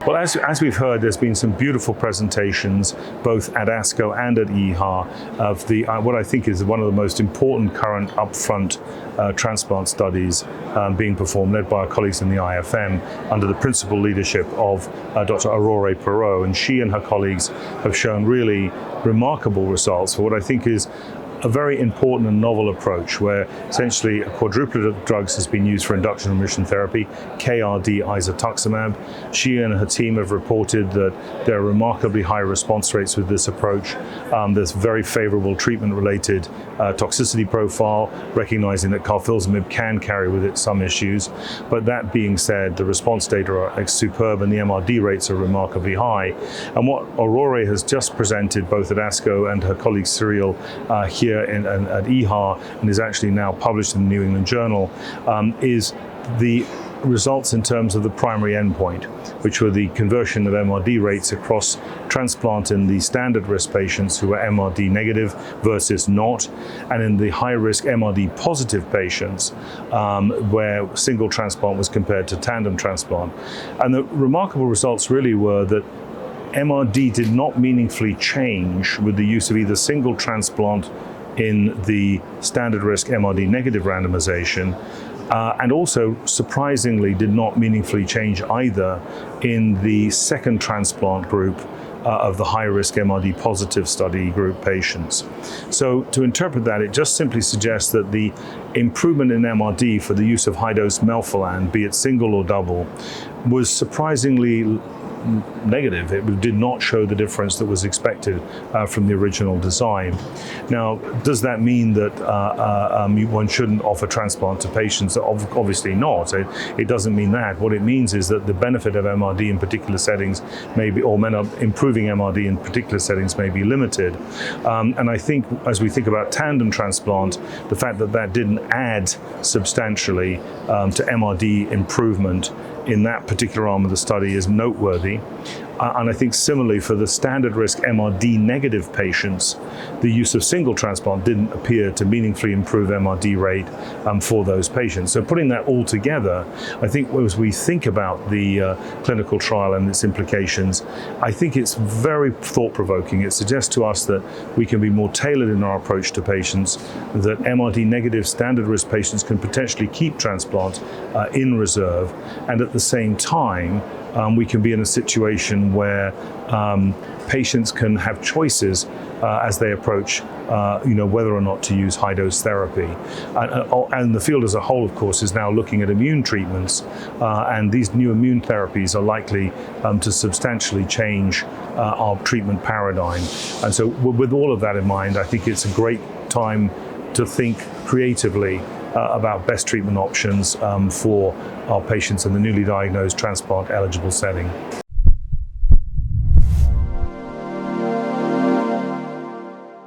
Well, as we've heard, there's been some beautiful presentations, both at ASCO and at EHA, of the what I think is one of the most important current upfront transplant studies being performed, led by our colleagues in the IFM, under the principal leadership of Dr. Aurore Perot. And she and her colleagues have shown really remarkable results for what I think is a very important and novel approach, where essentially a quadruplet of drugs has been used for induction remission therapy, KRD Isatuximab. She and her team have reported that there are remarkably high response rates with this approach. There's very favorable treatment-related toxicity profile, recognizing that Carfilzomib can carry with it some issues. But that being said, the response data are superb and the MRD rates are remarkably high. And what Aurore has just presented, both at ASCO and her colleague Cyril here at EHA, and is actually now published in the New England Journal, is the results in terms of the primary endpoint, which were the conversion of MRD rates across transplant in the standard risk patients who were MRD negative versus not, and in the high risk MRD positive patients where single transplant was compared to tandem transplant. And the remarkable results really were that MRD did not meaningfully change with the use of either single transplant in the standard risk MRD negative randomization, and also surprisingly did not meaningfully change either in the second transplant group of the high-risk MRD positive study group patients. So to interpret that, it just simply suggests that the improvement in MRD for the use of high-dose melphalan, be it single or double, was surprisingly negative. It did not show the difference that was expected from the original design. Now, does that mean that one shouldn't offer transplant to patients? Obviously not. It doesn't mean that. What it means is that the benefit of MRD in particular settings may be, or improving MRD in particular settings may be limited. And I think as we think about tandem transplant, the fact that that didn't add substantially to MRD improvement in that particular arm of the study is noteworthy. And I think similarly for the standard risk MRD negative patients, the use of single transplant didn't appear to meaningfully improve MRD rate for those patients. So putting that all together, I think as we think about the clinical trial and its implications, I think it's very thought-provoking. It suggests to us that we can be more tailored in our approach to patients, that MRD negative standard risk patients can potentially keep transplant in reserve, and at the same time, we can be in a situation where patients can have choices as they approach whether or not to use high-dose therapy. And the field as a whole, of course, is now looking at immune treatments, and these new immune therapies are likely to substantially change our treatment paradigm. And so with all of that in mind, I think it's a great time to think creatively about best treatment options for our patients in the newly diagnosed transplant eligible setting.